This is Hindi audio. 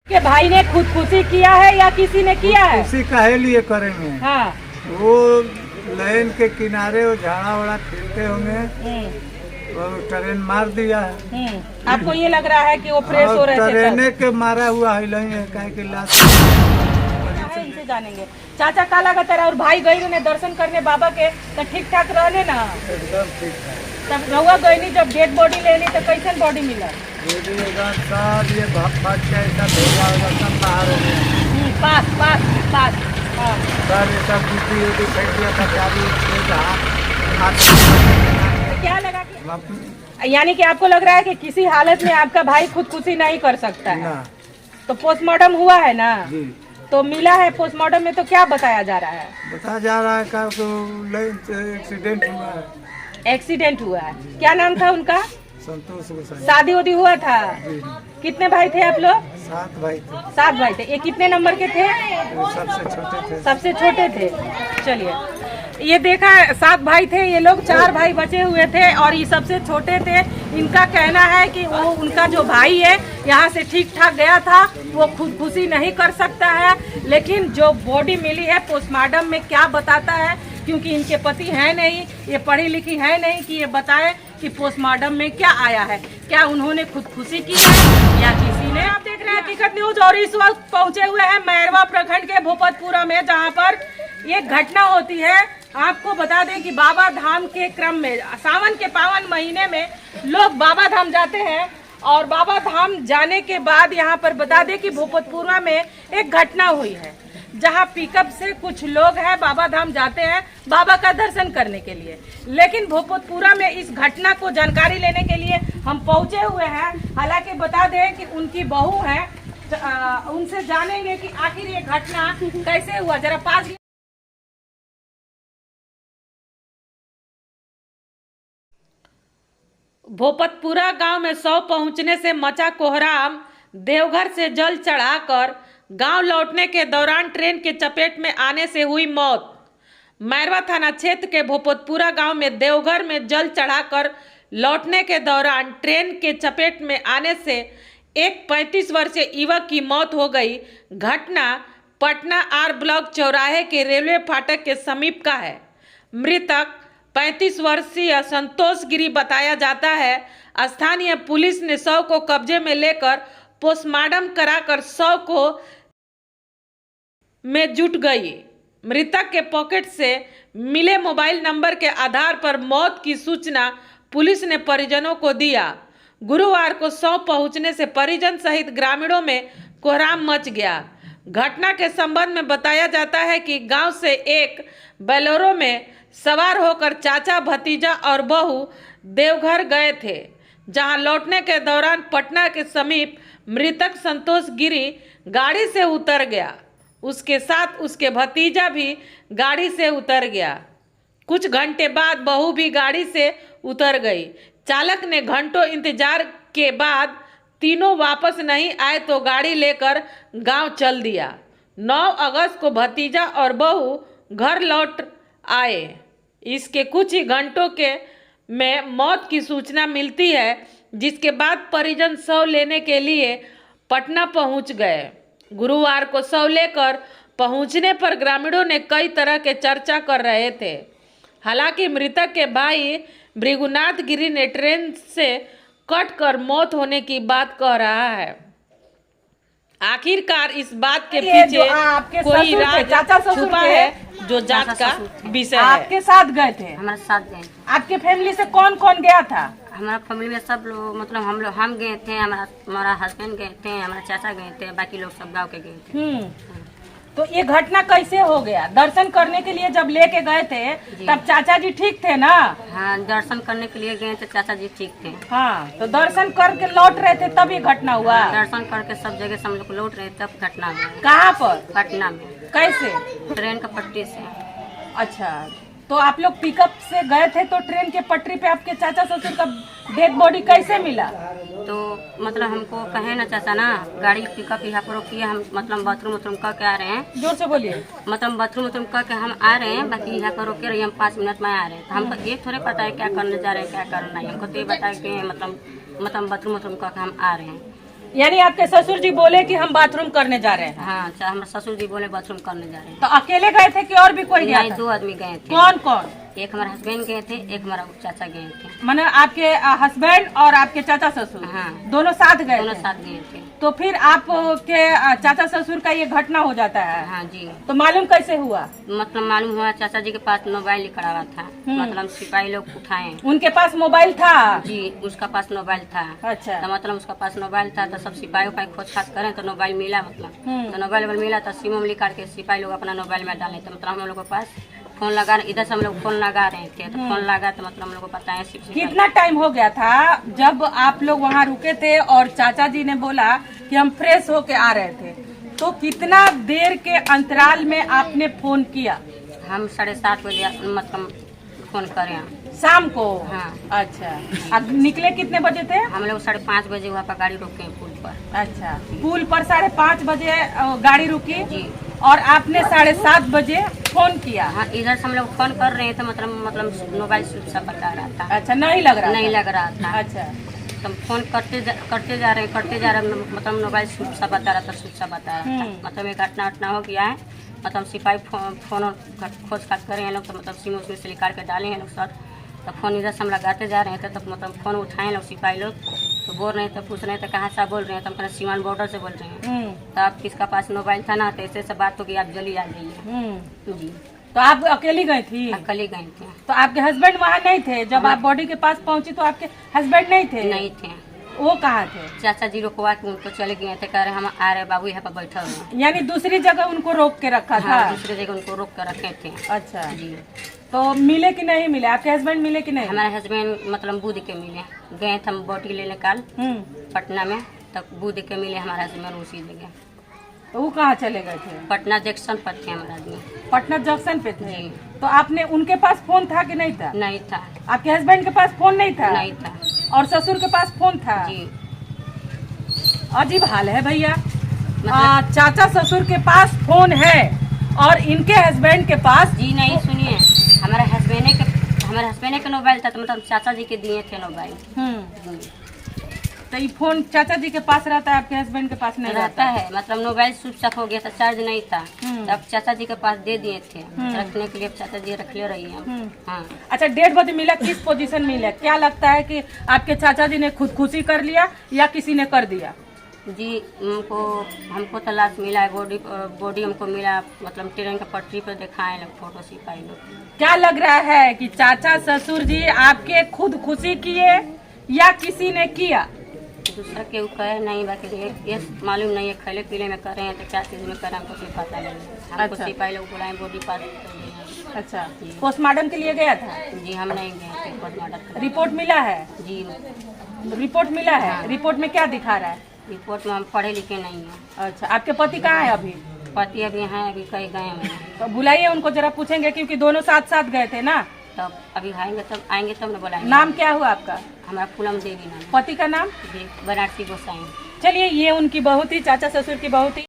के भाई ने खुदकुशी किया है या किसी ने किया है? उसी काहे लिए करेंगे। हाँ। वो लाइन के किनारे वो झाड़ा वाड़ा फिरते होंगे, वो ट्रेन मार दिया है। आपको ये लग रहा है कि वो फ्रेश हो रहे थे? ट्रेन के मारा हुआ है काहे के लाश इनसे जानेंगे। चाचा का लगा तेरा और भाई गई ने दर्शन करने बाबा के तो ठीक ठाक रहने ना? एकदम ठीक है। तब रहुआ गई नहीं, जब डेड बॉडी लेनी तो कैसन बॉडी मिला? सब ये भाग के ऐसा भेजा होगा, सब बाहर हो गया। पास हाँ। सर ये सब ड्यूटी फेंक दिया था क्या लगा कि यानी कि आपको लग रहा है कि किसी हालत में आपका भाई खुदकुशी नहीं कर सकता है? तो पोस्टमार्टम हुआ है ना? जी। तो मिला है पोस्टमार्टम में, तो क्या बताया जा रहा है? बताया जा रहा है का एक्सीडेंट हुआ है। एक्सीडेंट हुआ है। क्या नाम था उनका? संतोष गोसाई। शादी उदी हुआ था? जी। कितने भाई थे आप लोग? 7 भाई थे। 7 भाई थे। ये कितने नंबर के थे? सबसे छोटे थे। सबसे छोटे थे। चलिए, ये देखा 7 भाई थे ये लोग, 4 भाई बचे हुए थे और ये सबसे छोटे थे। इनका कहना है कि वो उनका जो भाई है यहाँ से ठीक ठाक गया था, वो खुदकुशी नहीं कर सकता है। लेकिन जो बॉडी मिली है पोस्टमार्टम में क्या बताता है, क्योंकि इनके पति हैं नहीं, ये पढ़ी लिखी है नहीं कि ये बताए कि पोस्टमार्टम में क्या आया है। क्या उन्होंने खुदकुशी की है या किसी ने? आप देख रहे हैं हकीकत न्यूज और इस वक्त पहुंचे हुए हैं मैरवा प्रखंड के भूपतपुरा में, जहां पर ये घटना होती है। आपको बता दें कि बाबा धाम के क्रम में सावन के पावन महीने में लोग बाबा धाम जाते हैं और बाबा धाम जाने के बाद यहाँ पर बता दें कि भूपतपुरा में एक घटना हुई है, जहाँ पिकअप से कुछ लोग हैं बाबा धाम जाते हैं बाबा का दर्शन करने के लिए। लेकिन भूपतपुरा में इस घटना को जानकारी लेने के लिए हम पहुंचे हुए हैं। हालांकि बता दें कि उनकी बहू है, उनसे जानेंगे कि आखिर ये घटना कैसे हुआ। जरा पास। भूपतपुरा गांव में 100 पहुंचने से मचा कोहराम। देवघर से जल चढ़ाकर गांव लौटने के दौरान ट्रेन के चपेट में आने से हुई मौत। मैरवा थाना क्षेत्र के भूपतपुरा गांव में देवघर में जल चढ़ाकर लौटने के दौरान ट्रेन के चपेट में आने से एक 35 वर्षीय युवक की मौत हो गई। घटना पटना आर ब्लॉक चौराहे के रेलवे फाटक के समीप का है। मृतक 35 वर्षीय संतोष गिरी बताया जाता है। स्थानीय पुलिस ने शव को कब्जे में लेकर पोस्टमार्टम कराकर शव को में जुट गई। मृतक के पॉकेट से मिले मोबाइल नंबर के आधार पर मौत की सूचना पुलिस ने परिजनों को दिया। गुरुवार को शव पहुंचने से परिजन सहित ग्रामीणों में कोहराम मच गया। घटना के संबंध में बताया जाता है कि गांव से एक बोलेरो में सवार होकर चाचा, भतीजा और बहू देवघर गए थे, जहां लौटने के दौरान पटना के समीप मृतक संतोष गिरी गाड़ी से उतर गया। उसके साथ उसके भतीजा भी गाड़ी से उतर गया। कुछ घंटे बाद बहू भी गाड़ी से उतर गई। चालक ने घंटों इंतजार के बाद तीनों वापस नहीं आए तो गाड़ी लेकर गांव चल दिया। 9 अगस्त को भतीजा और बहू घर लौट आए। इसके कुछ ही घंटों के में मौत की सूचना मिलती है, जिसके बाद परिजन शव लेने के लिए पटना पहुंच गए। गुरुवार को शव लेकर पहुंचने पर ग्रामीणों ने कई तरह के चर्चा कर रहे थे। हालांकि मृतक के भाई भृगुनाथ गिरी ने ट्रेन से कटकर मौत होने की बात कह रहा है। आखिरकार इस बात के पीछे कोई राज छुपा है, जो जांच का विषय है। आपके साथ गए थे? हमारे साथ गए थे। आपके फैमिली से कौन कौन गया था? हमारा फैमिली में सब लोग, मतलब हम गए थे, हमारा हस्बैंड गए थे, हमारा चाचा गए थे, बाकी लोग सब गांव के गए थे। तो ये घटना कैसे हो गया? दर्शन करने के लिए जब लेके गए थे तब चाचा जी ठीक थे ना? हाँ, दर्शन करने के लिए गए थे, चाचा जी ठीक थे। हाँ, तो दर्शन करके लौट रहे थे तब ये घटना हुआ? दर्शन करके सब जगह से हम लोग लौट रहे तब घटना हुआ। कहाँ पर? पटना में। कैसे? ट्रेन का पटरी से। अच्छा, तो आप लोग पिकअप से गए थे, तो ट्रेन के पटरी पे आपके चाचा ससुर का डेड बॉडी कैसे मिला? तो मतलब हमको कहे ना चाचा ना, गाड़ी पिकअप यहाँ पर रोकी है, हम मतलब बाथरूम करके आ रहे हैं। जोर से बोलिए। मतलब बाथरूम करके हम आ रहे हैं, बाकी यहाँ पर रोके रहिए, हम 5 मिनट में आ रहे हैं। तो हमको ये थोड़े पता है क्या करने जा रहे हैं क्या करना है। हमको तो ये बताया कि मतलब बाथरूम करके हम आ रहे हैं। यानी आपके ससुर जी बोले कि हम बाथरूम करने जा रहे हैं, हाँ हमारे ससुर जी बोले बाथरूम करने जा रहे हैं। तो अकेले गए थे कि और भी कोई गया नहीं, था? 2 आदमी गए थे। कौन कौन? एक हमारे हस्बैंड गए थे, एक हमारा चाचा गए थे। माने आपके हस्बैंड और आपके चाचा ससुर हाँ। दोनों साथ गए दोनों थे? साथ गए थे। तो फिर आपके चाचा ससुर का ये घटना हो जाता है, हाँ जी। तो मालूम कैसे हुआ? मतलब मालूम हुआ चाचा जी के पास मोबाइल पड़ा हुआ था, मतलब सिपाही लोग उठाए। उनके पास मोबाइल था? जी, उसका पास मोबाइल था। अच्छा। तो मतलब उसका पास मोबाइल था, तो सब सिपाही उपाही खोज खाज करें तो मोबाइल मिला, मतलब तो मोबाइल मिला तो सिम निकाल के सिपाही लोग अपना मोबाइल में डाले। तो मतलब हम लोग के पास फोन लगा, इधर से हम लोग फोन लगा रहे थे, तो फोन लगा तो मतलब हम लोग को पता है कितना टाइम हो गया था जब आप लोग वहाँ रुके थे और चाचा जी ने बोला कि हम फ्रेश होके आ रहे थे, तो कितना देर के अंतराल में आपने फोन किया? हम 7:30 बजे मतलब फोन करें शाम को? हाँ। अच्छा, अब निकले कितने बजे थे? हम लोग 5:30 बजे वहाँ पर गाड़ी रोके पुल पर। अच्छा, पुल पर 5:30 बजे गाड़ी रुकी जी। और आपने 7:30 बजे फोन किया? हाँ, इधर से हम लोग फोन कर रहे थे, मतलब मोबाइल स्विच सा बता रहा था। अच्छा, नहीं लग रहा नहीं था? लग रहा था। अच्छा, तो हम फोन करते जा रहे हैं, मतलब मोबाइल स्विच सा बता रहा था, स्विच सा बता रहा था। मतलब एक घटना हो गया है, मतलब सिपाही फोन खोज खाज करे हैं लोग, तो मतलब सिम उसमें से निकाल के डाले हैं लोग सर। तो फोन इधर से हम लगाते जा रहे थे, तो मतलब फोन उठाए लोग सिपाही लोग, तो बोल रहे थे, पूछ रहे थे कहाँ से बोल रहे हैं, तो हम कहा सीमान बॉर्डर से बोल रहे हैं। तो आप किसका पास मोबाइल था ना, तो ऐसे से बात होगी, आप जल्दी आ जाइए। जी। तो आप अकेली गई थी? अकेले गए थे। तो आपके हस्बैंड वहाँ नहीं थे? जब आप बॉडी के पास पहुंची तो आपके हस्बैंड नहीं थे? नहीं थे। वो कहाँ थे? चाचा जी रुकवा के उनको चले गए थे, कह रहे हम आ रहे बाबू यहाँ पर बैठे हुए। यानी दूसरी जगह उनको रोक के रखा था? हाँ, दूसरी जगह उनको रोक कर रखे थे। अच्छा जी। तो मिले कि नहीं मिले? आपके हस्बैंड मिले कि नहीं? हमारे हस्बैंड मतलब बुध के मिले, गए थे हम बॉडी लेने काल पटना में, तब बुध के मिले हमारे हस्बैंड उसी जगह। तो वो कहाँ चले गए थे? पटना जंक्शन पर थे हमारा आदमी। पटना जंक्शन पे थे? जी। तो आपने उनके पास फोन था कि नहीं था? नहीं था। आपके हस्बैंड के पास फोन नहीं था? नहीं था। और ससुर के पास फोन था? जी। अजीब हाल है भैया। मतलब चाचा ससुर के पास फोन है और इनके हस्बैंड के पास? जी नहीं, सुनिए, हमारे हस्बैंड के मोबाइल था, तो मतलब चाचा जी के दिए थे मोबाइल। जी। तो ये फोन चाचा जी के पास रहता है, आपके हस्बैंड के पास नहीं रहता है, मतलब मोबाइल स्विच ऑफ हो गया था, चार्ज नहीं था, तब चाचा जी के पास दे दिए थे रखने के लिए, चाचा जी रख ले रही है। हाँ। अच्छा, डेड बॉडी मिला, किस पोजीशन मिला? क्या लगता है कि आपके चाचा जी ने खुदकुशी कर लिया या किसी ने कर दिया? जी, हमको तो लाश मिला है, बॉडी हमको मिला, मतलब ट्रेन के पटरी पर दिखाए लोग, फोटो सिपाही लोग। क्या लग रहा है कि चाचा ससुर जी आपके खुद खुशी किए या किसी ने किया? दूसरा के कहे नहीं, बाकी ये मालूम नहीं है, खैले पीले में कर रहे हैं तो क्या चीज में कर रहे हैं हमको पता नहीं। हमको सिपाही लोग बुलाए, बॉडी पास। अच्छा, पोस्टमार्टम के लिए गया था? जी, हम नहीं गए थे पोस्टमार्टम। रिपोर्ट मिला है? जी, रिपोर्ट मिला है। हाँ। रिपोर्ट में क्या दिखा रहा है? रिपोर्ट में हम पढ़े लिखे नहीं हैं। अच्छा, आपके पति कहाँ है अभी? पति अभी हैं, अभी कहीं गए हैं। तो बुलाइए उनको, जरा पूछेंगे, क्योंकि दोनों साथ साथ गए थे ना। तब अभी आएंगे तब न बुलाएंगे। नाम क्या हुआ आपका? हमारा पूनम देवी नाम। पति का नाम? बनारसी गोसाई। चलिए, ये उनकी बहू थी, चाचा ससुर की बहू थी।